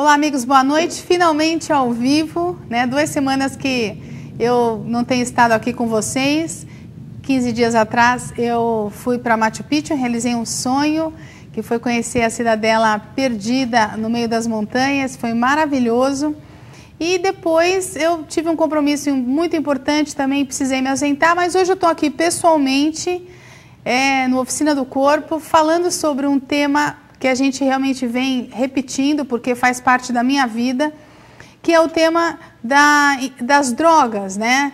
Olá, amigos, boa noite. Finalmente ao vivo, né? 2 semanas que eu não tenho estado aqui com vocês. 15 dias atrás eu fui para Machu Picchu, realizei um sonho, que foi conhecer a cidadela perdida no meio das montanhas. Foi maravilhoso. E depois eu tive um compromisso muito importante também, precisei me ausentar, mas hoje eu estou aqui pessoalmente, no Oficina do Corpo, falando sobre um tema que a gente realmente vem repetindo, porque faz parte da minha vida, que é o tema das drogas, né?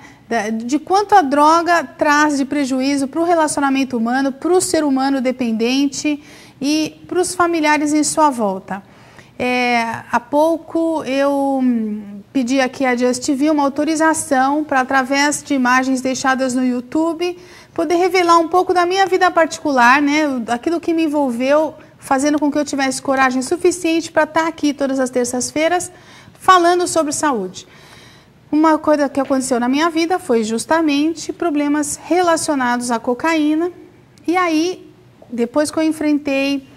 De quanto a droga traz de prejuízo para o relacionamento humano, para o ser humano dependente e para os familiares em sua volta. Há pouco eu pedi aqui à Just TV uma autorização para, através de imagens deixadas no YouTube, poder revelar um pouco da minha vida particular, né? Aquilo que me envolveu, fazendo com que eu tivesse coragem suficiente para estar aqui todas as terças-feiras falando sobre saúde. Uma coisa que aconteceu na minha vida foi justamente problemas relacionados à cocaína. E aí, depois que eu enfrentei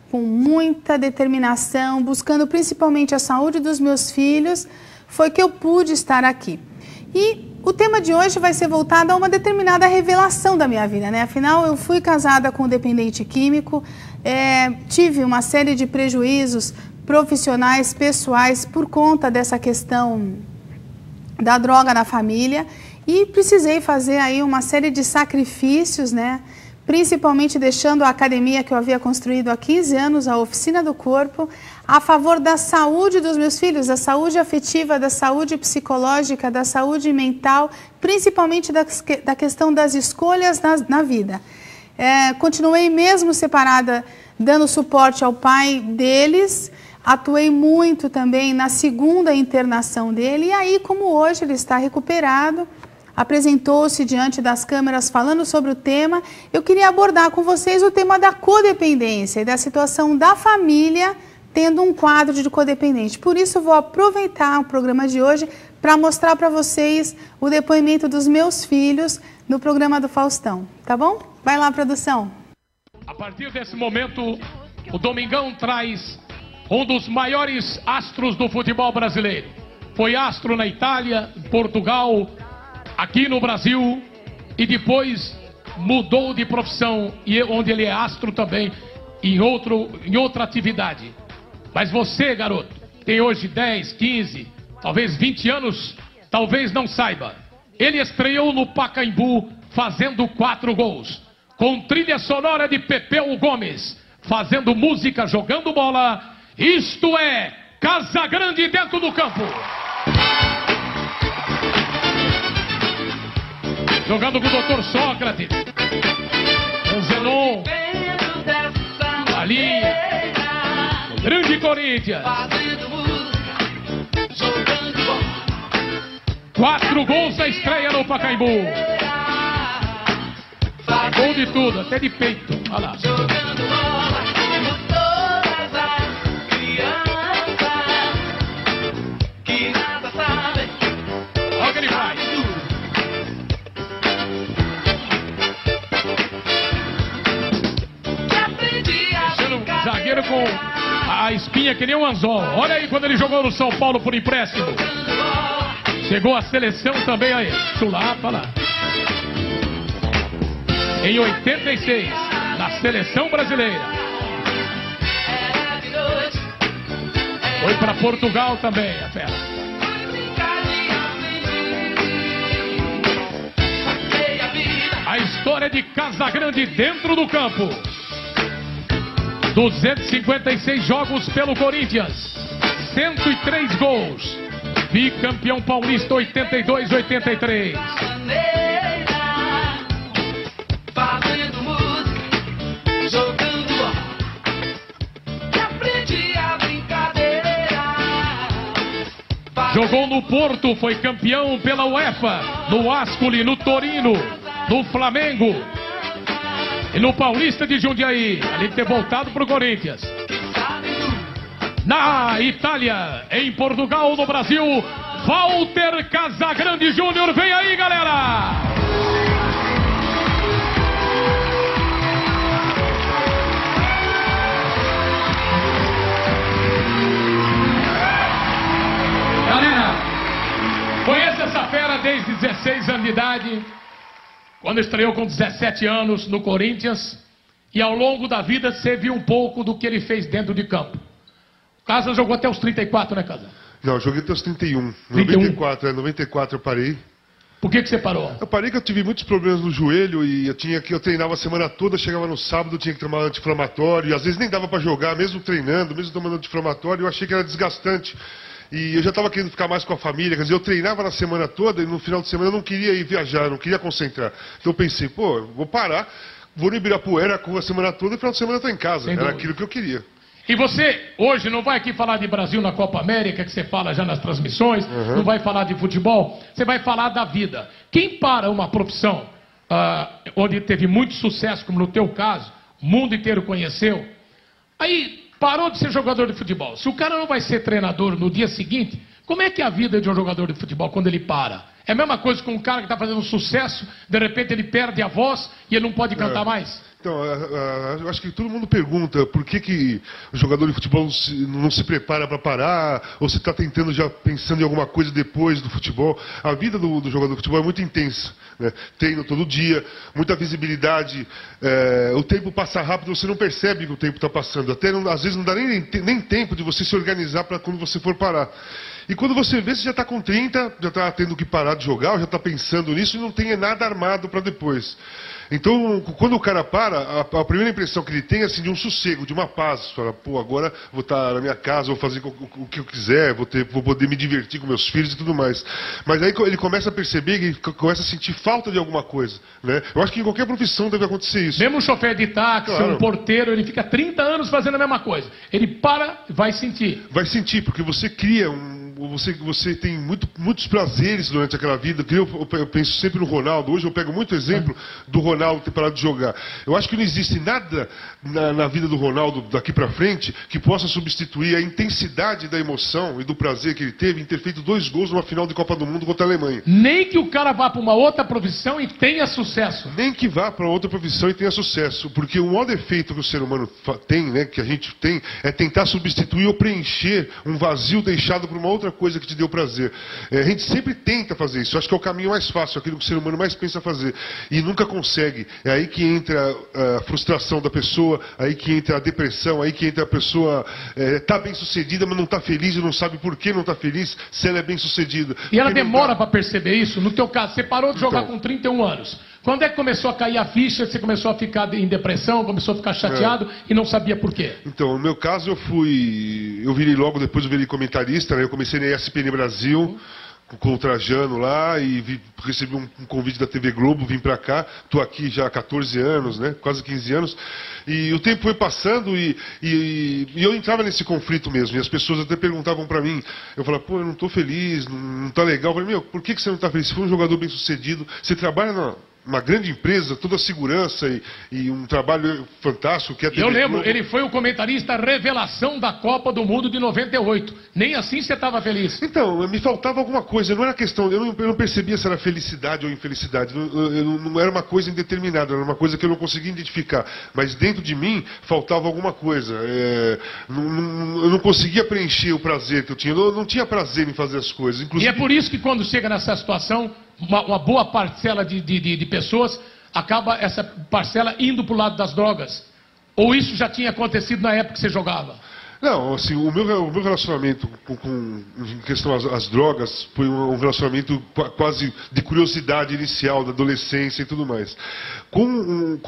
com muita determinação, buscando principalmente a saúde dos meus filhos, foi que eu pude estar aqui. E o tema de hoje vai ser voltado a uma determinada revelação da minha vida, né? Afinal, eu fui casada com um dependente químico, tive uma série de prejuízos profissionais, pessoais, por conta dessa questão da droga na família, e precisei fazer aí uma série de sacrifícios, né? Principalmente deixando a academia que eu havia construído há 15 anos, a Oficina do Corpo, a favor da saúde dos meus filhos, da saúde afetiva, da saúde psicológica, da saúde mental, principalmente da questão das escolhas na vida. Continuei mesmo separada, dando suporte ao pai deles, atuei muito também na segunda internação dele, e aí, como hoje ele está recuperado, apresentou-se diante das câmeras falando sobre o tema, eu queria abordar com vocês o tema da codependência e da situação da família tendo um quadro de codependente. Por isso, eu vou aproveitar o programa de hoje para mostrar para vocês o depoimento dos meus filhos no programa do Faustão, tá bom? Vai lá, produção. A partir desse momento, o Domingão traz um dos maiores astros do futebol brasileiro. Foi astro na Itália, em Portugal, aqui no Brasil, e depois mudou de profissão, e onde ele é astro também em outra atividade. Mas você, garoto, tem hoje 10, 15, talvez 20 anos, talvez não saiba. Ele estreou no Pacaembu fazendo 4 gols, com trilha sonora de Pepeu Gomes, fazendo música, jogando bola. Isto é Casagrande dentro do campo. Jogando com o Dr. Sócrates, com Zenon, ali, o grande Corinthians. 4 gols na estreia no Pacaembu. Gol de tudo, até de peito. Olha lá. Olha o que ele faz. Zagueiro com a espinha que nem um anzol. Olha aí quando ele jogou no São Paulo por empréstimo. Chegou a seleção também aí. Chulapa lá. Em 86, na seleção brasileira. Foi para Portugal também, a fera. A história de Casagrande dentro do campo. 256 jogos pelo Corinthians, 103 gols, bicampeão paulista 82-83. Jogou no Porto, foi campeão pela UEFA, no Ascoli, no Torino, no Flamengo. E no Paulista de Jundiaí, além de ter voltado para o Corinthians. Na Itália, em Portugal, no Brasil, Walter Casagrande Júnior. Vem aí, galera! conhece essa fera desde 16 anos de idade, quando estreou com 17 anos no Corinthians, e ao longo da vida você viu um pouco do que ele fez dentro de campo. O Casa jogou até os 34, né, Casa? Não, eu joguei até os 31. 31. 94 eu parei. Por que você parou? Eu parei que eu tive muitos problemas no joelho e eu treinava a semana toda, chegava no sábado, tinha que tomar anti-inflamatório, e às vezes nem dava pra jogar, mesmo treinando, mesmo tomando anti-inflamatório, eu achei que era desgastante. E eu já estava querendo ficar mais com a família, quer dizer, eu treinava na semana toda e no final de semana eu não queria ir viajar, eu não queria concentrar. Então eu pensei, pô, vou parar, vou no Ibirapuera com a semana toda e no final de semana eu tô em casa. Era aquilo que eu queria. E você, hoje, não vai aqui falar de Brasil na Copa América, que você fala já nas transmissões, não vai falar de futebol, você vai falar da vida. Quem para uma profissão onde teve muito sucesso, como no teu caso, o mundo inteiro conheceu, aí parou de ser jogador de futebol. Se o cara não vai ser treinador no dia seguinte, como é que é a vida de um jogador de futebol quando ele para? É a mesma coisa com um cara que está fazendo sucesso, de repente ele perde a voz e ele não pode cantar mais? Então, eu acho que todo mundo pergunta por que o jogador de futebol não se prepara para parar, ou se está tentando já pensando em alguma coisa depois do futebol. A vida do jogador de futebol é muito intensa, né? Treino todo dia, muita visibilidade, o tempo passa rápido, você não percebe que o tempo está passando. Até às vezes não dá nem tempo de você se organizar para quando você for parar. E quando você vê, você já está com 30, já está tendo que parar de jogar, já está pensando nisso e não tem nada armado para depois. Então, quando o cara para, a primeira impressão que ele tem é assim, de um sossego, de uma paz. Fala, pô, agora vou estar na minha casa, vou fazer o que eu quiser, vou poder me divertir com meus filhos e tudo mais. Mas aí ele começa a perceber, ele começa a sentir falta de alguma coisa, né? Eu acho que em qualquer profissão deve acontecer isso. Mesmo um chofer de táxi, claro. Um porteiro, ele fica 30 anos fazendo a mesma coisa. Ele para, vai sentir. Vai sentir, porque você cria você tem muitos prazeres durante aquela vida. Eu penso sempre no Ronaldo. Hoje eu pego muito exemplo do Ronaldo ter parado de jogar. Eu acho que não existe nada na vida do Ronaldo daqui pra frente que possa substituir a intensidade da emoção e do prazer que ele teve em ter feito 2 gols numa final de Copa do Mundo contra a Alemanha. Nem que o cara vá para uma outra profissão e tenha sucesso. Nem que vá para outra profissão e tenha sucesso. Porque o maior defeito que o ser humano tem, né, que a gente tem, é tentar substituir ou preencher um vazio deixado por uma outra coisa que te deu prazer. A gente sempre tenta fazer isso. Eu acho que é o caminho mais fácil, aquilo que o ser humano mais pensa fazer. E nunca consegue. É aí que entra a frustração da pessoa, aí que entra a depressão, aí que entra a pessoa está bem sucedida, mas não está feliz e não sabe por que não está feliz se ela é bem sucedida. E ela demora para perceber isso? No teu caso, você parou de jogar com 31 anos. Quando é que começou a cair a ficha, você começou a ficar em depressão, começou a ficar chateado e não sabia por quê? Então, no meu caso, eu virei logo depois, eu virei comentarista, né? Eu comecei na ESPN Brasil, com o Trajano lá, e recebi um convite da TV Globo, vim pra cá, tô aqui já há 14 anos, né? Quase 15 anos, e o tempo foi passando e eu entrava nesse conflito mesmo, e as pessoas até perguntavam pra mim, eu falava, pô, eu não tô feliz, não tá legal. Eu falei, meu, por que você não tá feliz? Você foi um jogador bem sucedido, você trabalha uma grande empresa, toda a segurança e um trabalho fantástico que é a TV Eu lembro, Globo. ele foi o comentarista revelação da Copa do Mundo de 98. Nem assim você estava feliz. Então, me faltava alguma coisa, não era questão, eu não percebia se era felicidade ou infelicidade, não era uma coisa indeterminada, era uma coisa que eu não conseguia identificar, mas dentro de mim faltava alguma coisa, eu não conseguia preencher o prazer que eu tinha, eu não tinha prazer em fazer as coisas. Inclusive... E é por isso que quando chega nessa situação, uma boa parcela de pessoas acaba essa parcela indo para o lado das drogas. Ou isso já tinha acontecido na época que você jogava? Não, assim, o meu relacionamento em questão às drogas foi um relacionamento quase de curiosidade inicial, da adolescência e tudo mais. Com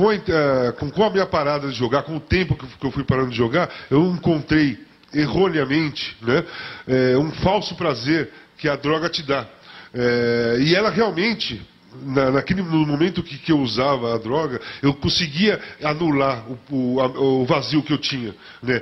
a minha parada de jogar, com o tempo que eu fui parando de jogar, eu encontrei erroneamente, né, um falso prazer que a droga te dá. E ela realmente, no momento que eu usava a droga, eu conseguia anular o vazio que eu tinha, né?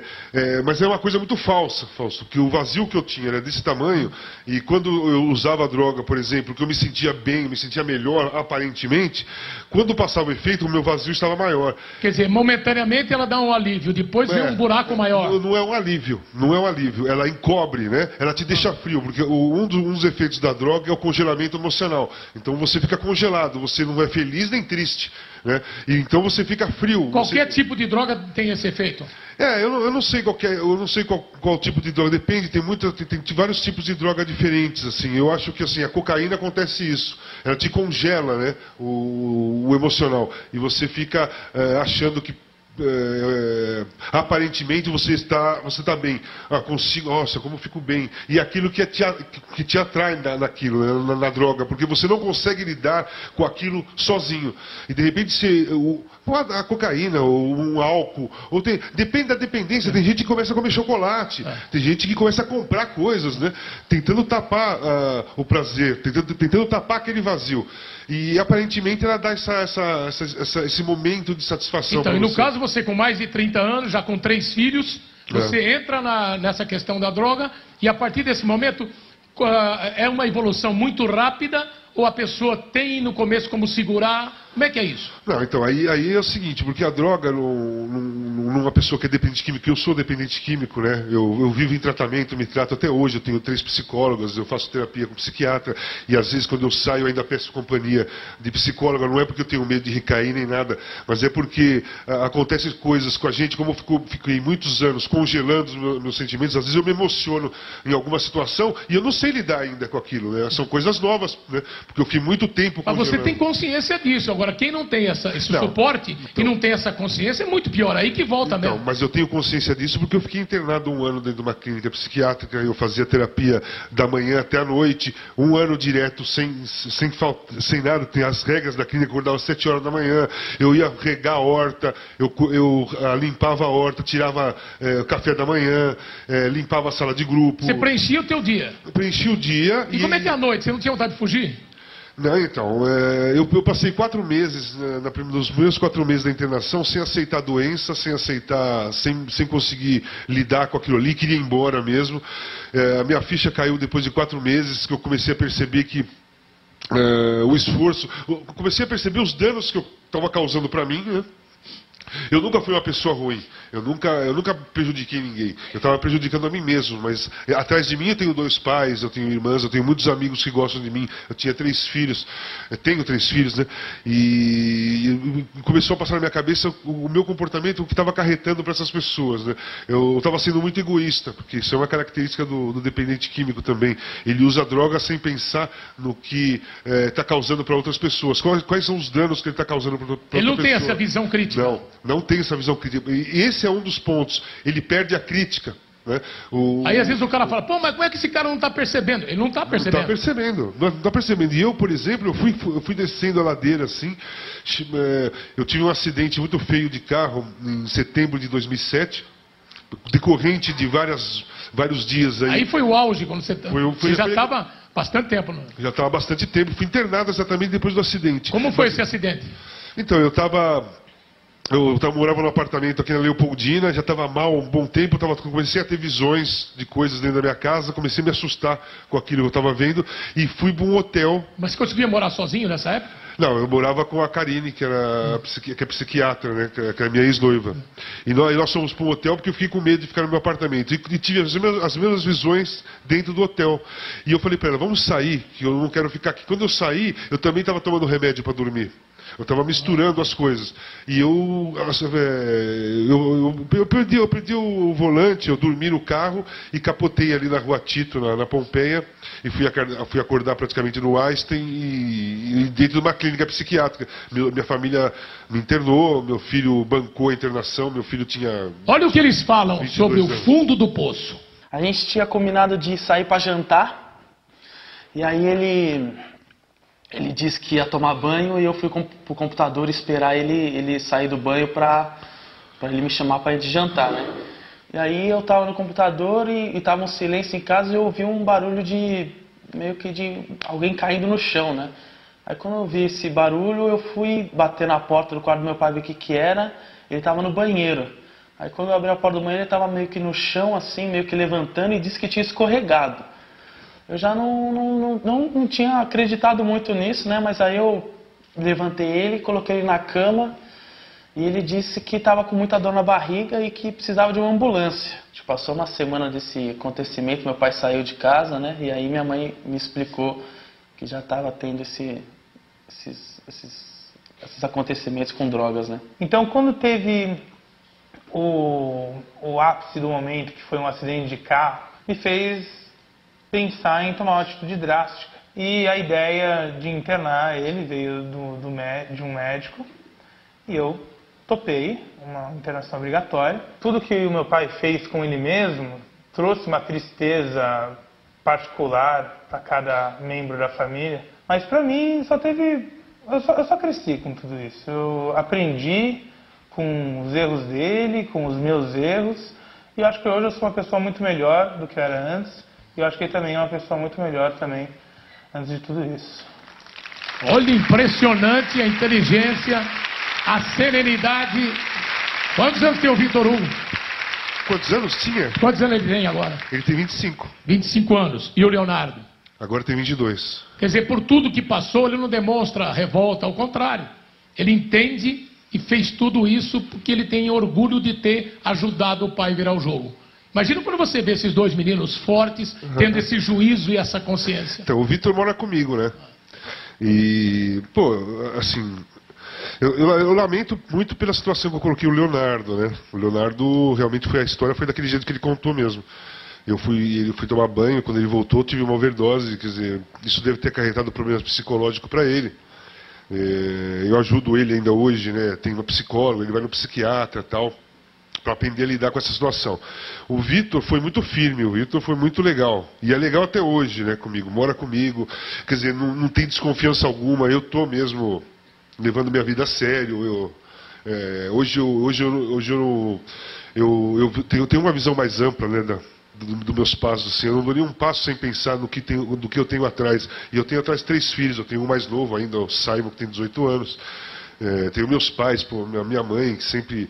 Mas é uma coisa muito falsa, que o vazio que eu tinha era desse tamanho, e quando eu usava a droga, por exemplo, que eu me sentia bem, me sentia melhor aparentemente, quando passava o efeito, o meu vazio estava maior. Quer dizer, momentaneamente ela dá um alívio, depois vem um buraco maior. Não é um alívio, ela encobre, né? Ela te deixa frio, porque um dos efeitos da droga é o congelamento emocional. Então você fica congelado, você não é feliz nem triste, né? E então você fica frio. Qualquer tipo de droga tem esse efeito? Eu não sei qual tipo de droga, depende, tem vários tipos de droga diferentes, assim. Eu acho que assim, a cocaína acontece isso, ela te congela, né, o emocional, e você fica achando que aparentemente você está bem. Consigo, nossa, como eu fico bem. E aquilo que te atrai naquilo, né, na droga, porque você não consegue lidar com aquilo sozinho. E de repente a cocaína ou um álcool, depende da dependência. Tem gente que começa a comer chocolate, tem gente que começa a comprar coisas, né, tentando tapar o prazer, tentando tapar aquele vazio. E aparentemente ela dá esse momento de satisfação. Então, e no caso, você com mais de 30 anos, já com 3 filhos, você entra nessa questão da droga, e a partir desse momento é uma evolução muito rápida, ou a pessoa tem no começo como segurar? Como é que é isso? Não, então, aí é o seguinte, porque a droga, numa pessoa que é dependente químico, eu sou dependente químico, né? Eu vivo em tratamento, me trato até hoje, eu tenho 3 psicólogas, eu faço terapia com psiquiatra, e às vezes quando eu saio eu ainda peço companhia de psicóloga, não é porque eu tenho medo de recair nem nada, mas é porque acontecem coisas com a gente, como eu fiquei muitos anos congelando os meus sentimentos, às vezes eu me emociono em alguma situação e eu não sei lidar ainda com aquilo, né? São coisas novas, né? Porque eu fiquei muito tempo congelando. Mas você tem consciência disso. Agora, quem não tem esse suporte e não tem essa consciência é muito pior. Aí que volta mesmo. Mas eu tenho consciência disso porque eu fiquei internado 1 ano dentro de uma clínica psiquiátrica. Eu fazia terapia da manhã até a noite, 1 ano direto, sem nada. Tem as regras da clínica, eu acordava às 7 horas da manhã. Eu ia regar a horta, eu limpava a horta, tirava café da manhã, limpava a sala de grupo. Você preenchia o teu dia? Eu preenchi o dia. E como é que é a noite? Você não tinha vontade de fugir? Não, então, eu passei 4 meses, nos primeiros 4 meses da internação, sem aceitar a doença, sem conseguir lidar com aquilo ali, queria ir embora mesmo. A minha ficha caiu depois de 4 meses, que eu comecei a perceber que o esforço, eu comecei a perceber os danos que eu estava causando para mim, né? Eu nunca fui uma pessoa ruim, eu nunca prejudiquei ninguém, eu estava prejudicando a mim mesmo, mas atrás de mim eu tenho 2 pais, eu tenho irmãs, eu tenho muitos amigos que gostam de mim, eu tinha 3 filhos, eu tenho 3 filhos, né? E começou a passar na minha cabeça o meu comportamento, o que estava acarretando para essas pessoas, né? Eu estava sendo muito egoísta, porque isso é uma característica do dependente químico também, ele usa droga sem pensar no que está causando para outras pessoas, quais são os danos que ele está causando para outra pessoa. Ele não tem essa visão crítica. Não tem essa visão crítica. E esse é um dos pontos. Ele perde a crítica. Né? Aí às vezes o cara fala, pô, mas como é que esse cara não está percebendo? Ele não está percebendo. Não está percebendo. E eu, por exemplo, eu fui descendo a ladeira assim. Eu tive um acidente muito feio de carro em setembro de 2007, decorrente de vários dias aí. Aí foi o auge, quando você já estava bastante tempo. Não? Já estava há bastante tempo. Fui internado exatamente depois do acidente. Como foi esse acidente? Então, eu morava num apartamento aqui na Leopoldina, já estava mal um bom tempo, comecei a ter visões de coisas dentro da minha casa, comecei a me assustar com aquilo que eu estava vendo e fui para um hotel. Mas você conseguia morar sozinho nessa época? Não, eu morava com a Karine, que é psiquiatra, né, que é a minha ex-noiva. E nós fomos para um hotel porque eu fiquei com medo de ficar no meu apartamento. E tive as mesmas visões dentro do hotel. E eu falei para ela, vamos sair, que eu não quero ficar aqui. Quando eu saí, eu também estava tomando remédio para dormir. Eu estava misturando as coisas. E eu perdi o volante, eu dormi no carro e capotei ali na Rua Tito, na Pompeia, e fui acordar praticamente no Einstein e dentro de uma clínica psiquiátrica. Minha família me internou, meu filho bancou a internação, meu filho tinha... Olha o que eles falam sobre o fundo do poço. A gente tinha combinado de sair para jantar, e aí ele disse que ia tomar banho e eu fui pro computador esperar ele sair do banho para ele me chamar para ir de jantar, né? E aí eu tava no computador e tava um silêncio em casa e eu ouvi um barulho meio que de alguém caindo no chão, né? Aí quando eu vi esse barulho eu fui bater na porta do quarto do meu pai ver o que era, ele tava no banheiro. Aí quando eu abri a porta do banheiro ele tava meio que no chão assim, meio que levantando e disse que tinha escorregado. Eu já não tinha acreditado muito nisso, né? Mas aí eu levantei ele, coloquei ele na cama e ele disse que estava com muita dor na barriga e que precisava de uma ambulância. Passou uma semana desse acontecimento, meu pai saiu de casa, né? E aí minha mãe me explicou que já estava tendo esses acontecimentos com drogas, né? Então, quando teve o ápice do momento, que foi um acidente de carro, me fez pensar em tomar uma atitude drástica. E a ideia de internar ele veio de um médico e eu topei uma internação obrigatória. Tudo que o meu pai fez com ele mesmo trouxe uma tristeza particular para cada membro da família, mas para mim eu só cresci com tudo isso. Eu aprendi com os erros dele, com os meus erros, e eu acho que hoje eu sou uma pessoa muito melhor do que eu era antes, e eu acho que ele também é uma pessoa muito melhor também antes de tudo isso. Olha, impressionante a inteligência, a serenidade. Quantos anos tem o Vitor Hugo? Quantos anos tinha? Quantos anos ele tem agora? Ele tem 25. 25 anos. E o Leonardo? Agora tem 22. Quer dizer, por tudo que passou, ele não demonstra revolta, ao contrário. Ele entende e fez tudo isso porque ele tem orgulho de ter ajudado o pai a virar o jogo. Imagina quando você vê esses dois meninos fortes, tendo esse juízo e essa consciência. Então, o Vitor mora comigo, né? E, pô, assim, eu lamento muito pela situação que eu coloquei o Leonardo, né? O Leonardo, realmente, a história foi daquele jeito que ele contou mesmo. Ele foi tomar banho, quando ele voltou, tive uma overdose, quer dizer, isso deve ter acarretado problemas psicológicos para ele. Eu ajudo ele ainda hoje, né? Tem uma psicóloga, ele vai no psiquiatra e tal, para aprender a lidar com essa situação. O Vitor foi muito firme, o Vitor foi muito legal. E é legal até hoje, né, comigo, mora comigo, quer dizer, não tem desconfiança alguma, eu tô mesmo levando minha vida a sério. Hoje eu tenho uma visão mais ampla, né, dos meus passos, assim, eu não dou nenhum passo sem pensar do que eu tenho atrás. E eu tenho atrás 3 filhos, eu tenho um mais novo ainda, o Simon, que tem 18 anos. Tenho meus pais, pô, minha mãe, que sempre...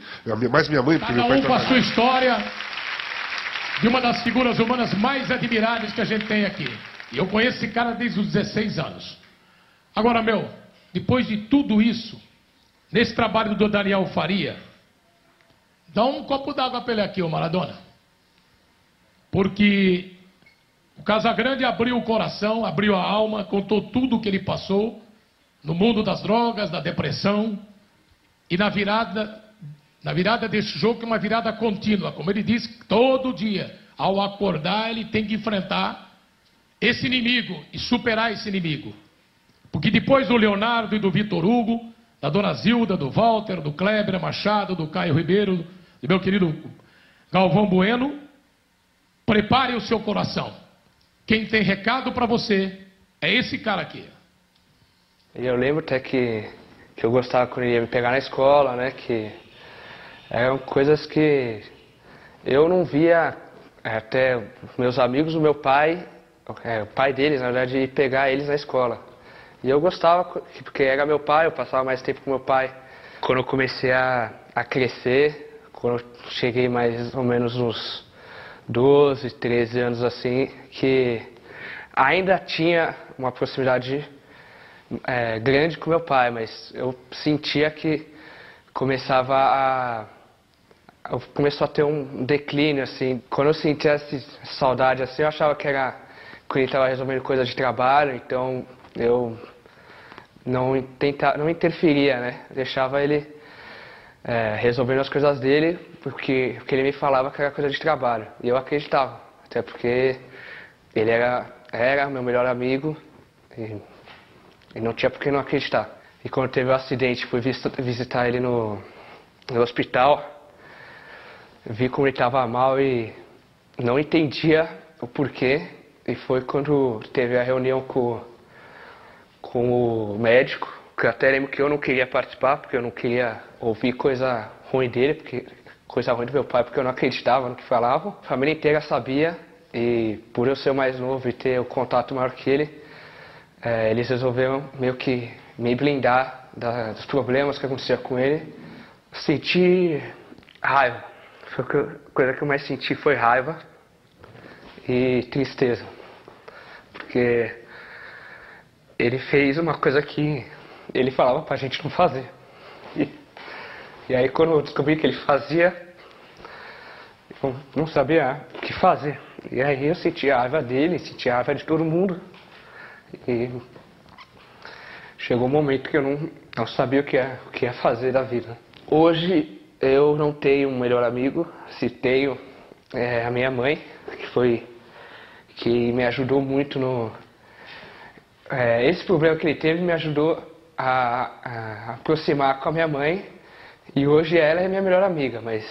Mais minha mãe, porque cada meu pai... um com a sua história, de uma das figuras humanas mais admiráveis que a gente tem aqui. E eu conheço esse cara desde os 16 anos. Agora, depois de tudo isso, nesse trabalho do Daniel Faria, dá um copo d'água para ele aqui, ô Maradona. Porque o Casagrande abriu o coração, abriu a alma, contou tudo o que ele passou no mundo das drogas, da depressão, e na virada desse jogo, que é uma virada contínua, como ele disse, todo dia, ao acordar, ele tem que enfrentar esse inimigo e superar esse inimigo. Porque depois do Leonardo e do Vitor Hugo, da Dona Zilda, do Walter, do Kleber Machado, do Caio Ribeiro, do meu querido Galvão Bueno, prepare o seu coração. Quem tem recado para você é esse cara aqui. Eu lembro até que eu gostava quando ele ia me pegar na escola, né? Que eram coisas que eu não via, até meus amigos, o meu pai, o pai deles, na verdade, ir pegar eles na escola. E eu gostava, porque era meu pai, eu passava mais tempo com meu pai. Quando eu comecei a crescer, quando eu cheguei mais ou menos nos 12, 13 anos assim, que ainda tinha uma proximidade grande com meu pai, mas eu sentia que começou a ter um declínio, assim. Quando eu sentia essa saudade, assim, eu achava que era quando ele estava resolvendo coisas de trabalho, então eu não interferia, né? Deixava ele resolvendo as coisas dele, porque ele me falava que era coisa de trabalho. E eu acreditava, até porque ele era meu melhor amigo e não tinha por que não acreditar. E quando teve o acidente, fui visitar ele no hospital, vi como ele estava mal e não entendia o porquê. E foi quando teve a reunião com o médico, que eu até lembro que eu não queria participar, porque eu não queria ouvir coisa ruim dele, coisa ruim do meu pai, porque eu não acreditava no que falavam. A família inteira sabia, e por eu ser o mais novo e ter o contato maior que ele, eles resolveram meio que me blindar dos problemas que acontecia com ele. Senti raiva. A coisa que eu mais senti foi raiva e tristeza. Porque ele fez uma coisa que ele falava pra gente não fazer. E aí quando eu descobri que ele fazia, eu não sabia o que fazer. E aí eu senti a raiva dele, senti a raiva de todo mundo. E chegou um momento que eu não sabia o que ia fazer da vida. Hoje eu não tenho um melhor amigo, se tenho, é a minha mãe, que me ajudou muito no... esse problema que ele teve me ajudou a aproximar com a minha mãe, e hoje ela é minha melhor amiga, mas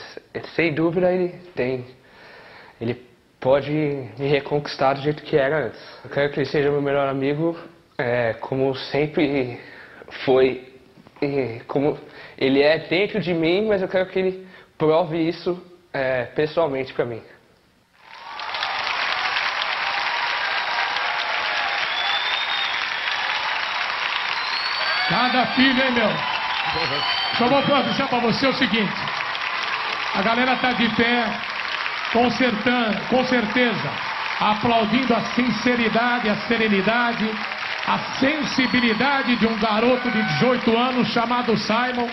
sem dúvida ele pode me reconquistar do jeito que era antes. Eu quero que ele seja meu melhor amigo, como sempre foi, como ele é dentro de mim, mas eu quero que ele prove isso pessoalmente para mim. Cada filho, hein, meu? Só vou avisar para você o seguinte: a galera tá de pé, com certeza, aplaudindo a sinceridade, a serenidade, a sensibilidade de um garoto de 18 anos chamado Simon.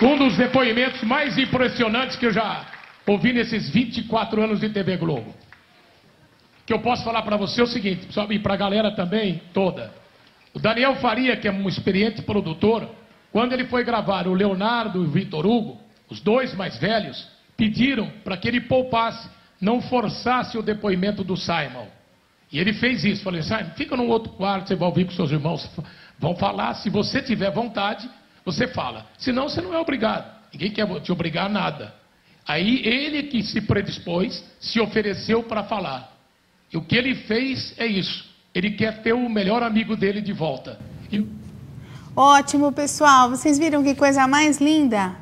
Um dos depoimentos mais impressionantes que eu já ouvi nesses 24 anos de TV Globo. Que eu posso falar para você é o seguinte, e para a galera também toda. O Daniel Faria, que é um experiente produtor, quando ele foi gravar o Leonardo e o Vitor Hugo, os dois mais velhos, pediram para que ele poupasse, não forçasse o depoimento do Simon. E ele fez isso. Falei, Simon, fica num outro quarto, você vai ouvir com seus irmãos, vão falar. Se você tiver vontade, você fala. Senão, você não é obrigado. Ninguém quer te obrigar a nada. Aí, ele que se predispôs, se ofereceu para falar. E o que ele fez é isso. Ele quer ter o melhor amigo dele de volta. Ótimo, pessoal. Vocês viram que coisa mais linda?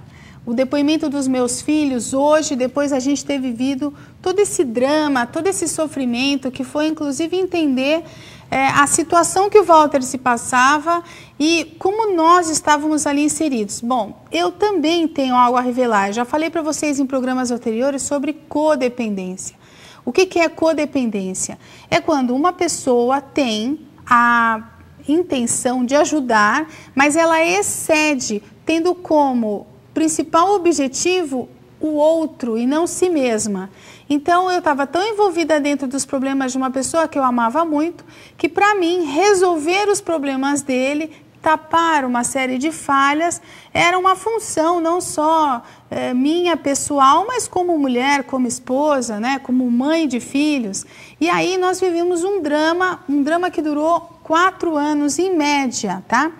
O depoimento dos meus filhos hoje, depois a gente ter vivido todo esse drama, todo esse sofrimento, que foi inclusive entender a situação que o Walter se passava e como nós estávamos ali inseridos. Bom, eu também tenho algo a revelar. Eu já falei para vocês em programas anteriores sobre codependência. O que é codependência? É quando uma pessoa tem a intenção de ajudar, mas ela excede, tendo como principal objetivo o outro e não si mesma. Então, eu estava tão envolvida dentro dos problemas de uma pessoa que eu amava muito, que para mim, resolver os problemas dele, tapar uma série de falhas, era uma função não só minha pessoal, mas como mulher, como esposa, né, como mãe de filhos. E aí nós vivemos um drama que durou 4 anos em média, tá?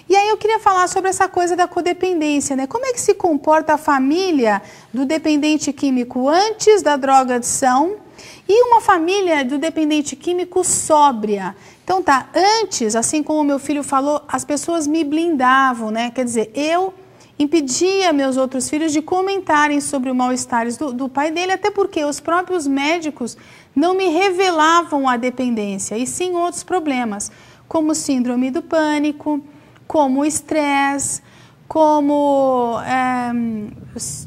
E aí eu queria falar sobre essa coisa da codependência, né? Como é que se comporta a família do dependente químico antes da drogadição e uma família do dependente químico sóbria? Então tá, antes, assim como o meu filho falou, as pessoas me blindavam, né? Quer dizer, eu impedia meus outros filhos de comentarem sobre o mal-estar do pai dele, até porque os próprios médicos não me revelavam a dependência, e sim outros problemas, como síndrome do pânico, como o estresse, como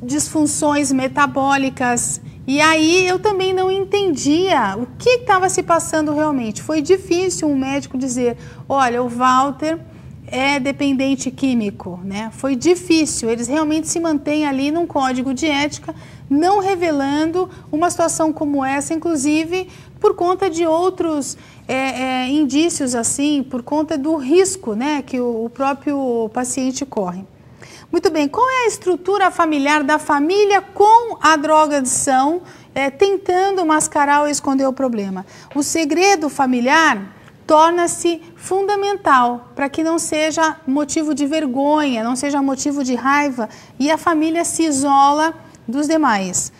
disfunções metabólicas. E aí eu também não entendia o que estava se passando realmente. Foi difícil um médico dizer, olha, o Walter é dependente químico, né? Foi difícil, eles realmente se mantêm ali num código de ética, não revelando uma situação como essa, inclusive por conta de outros indícios, assim, por conta do risco, né, que o próprio paciente corre. Muito bem, qual é a estrutura familiar da família com a drogadição, tentando mascarar ou esconder o problema? O segredo familiar torna-se fundamental para que não seja motivo de vergonha, não seja motivo de raiva e a família se isola dos demais.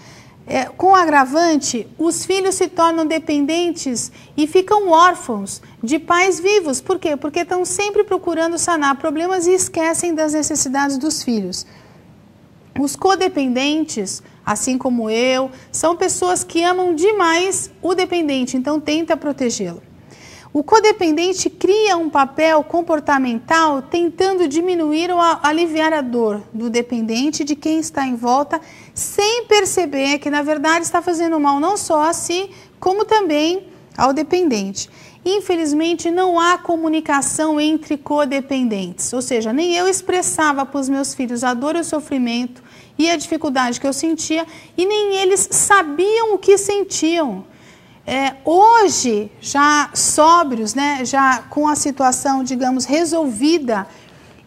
Com o agravante, os filhos se tornam dependentes e ficam órfãos de pais vivos. Por quê? Porque estão sempre procurando sanar problemas e esquecem das necessidades dos filhos. Os codependentes, assim como eu, são pessoas que amam demais o dependente, então tenta protegê-lo. O codependente cria um papel comportamental tentando diminuir ou aliviar a dor do dependente, de quem está em volta, sem perceber que, na verdade, está fazendo mal não só a si, como também ao dependente. Infelizmente, não há comunicação entre codependentes, ou seja, nem eu expressava para os meus filhos a dor e o sofrimento e a dificuldade que eu sentia, e nem eles sabiam o que sentiam. Hoje, já sóbrios, né, já com a situação, digamos, resolvida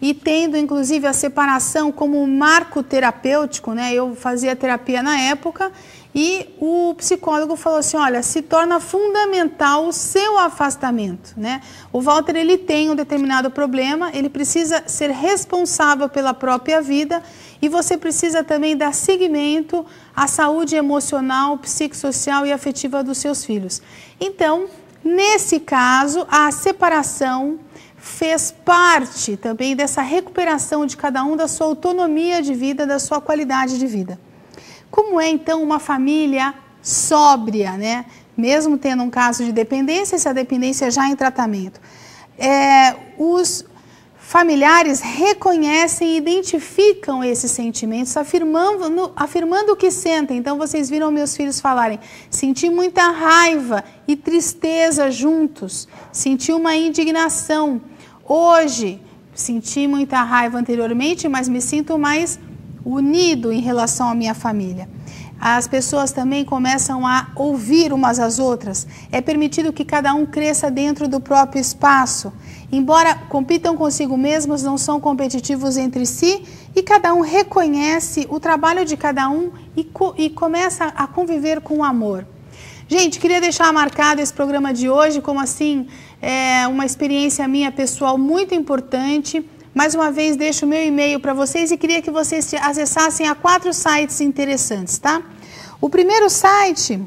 e tendo, inclusive, a separação como um marco terapêutico, né, eu fazia terapia na época e o psicólogo falou assim, olha, se torna fundamental o seu afastamento, né? O Walter, ele tem um determinado problema, ele precisa ser responsável pela própria vida e você precisa também dar seguimento à saúde emocional, psicossocial e afetiva dos seus filhos. Então, nesse caso, a separação fez parte também dessa recuperação de cada um da sua autonomia de vida, da sua qualidade de vida. Como é, então, uma família sóbria, né? Mesmo tendo um caso de dependência, essa dependência já em tratamento. Os familiares reconhecem e identificam esses sentimentos, afirmando o que sentem. Então, vocês viram meus filhos falarem, senti muita raiva e tristeza juntos, senti uma indignação. Hoje, senti muita raiva anteriormente, mas me sinto mais unido em relação à minha família. As pessoas também começam a ouvir umas às outras. É permitido que cada um cresça dentro do próprio espaço. Embora compitam consigo mesmos, não são competitivos entre si e cada um reconhece o trabalho de cada um e começa a conviver com amor. Gente, queria deixar marcado esse programa de hoje como assim, uma experiência minha pessoal muito importante. Mais uma vez, deixo o meu e-mail para vocês e queria que vocês acessassem a 4 sites interessantes, tá? O primeiro site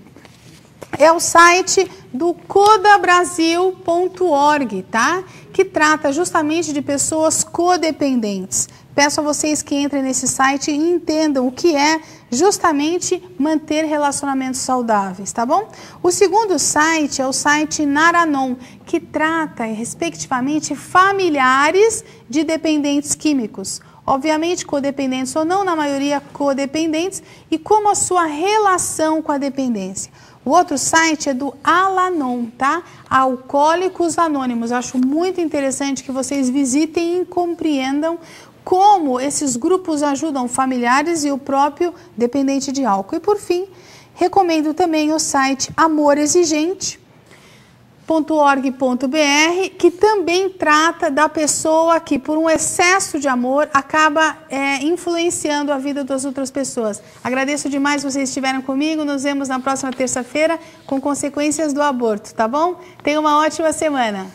é o site do codabrasil.org, tá? Que trata justamente de pessoas codependentes. Peço a vocês que entrem nesse site e entendam o que é justamente manter relacionamentos saudáveis, tá bom? O segundo site é o site Naranon, que trata, respectivamente, familiares de dependentes químicos. Obviamente, codependentes ou não, na maioria codependentes, e como a sua relação com a dependência. O outro site é do Al-Anon, tá? Alcoólicos Anônimos. Eu acho muito interessante que vocês visitem e compreendam como esses grupos ajudam familiares e o próprio dependente de álcool. E por fim, recomendo também o site amorexigente.org.br, que também trata da pessoa que por um excesso de amor acaba influenciando a vida das outras pessoas. Agradeço demais vocês estiverem comigo, nos vemos na próxima terça-feira com consequências do aborto, tá bom? Tenha uma ótima semana.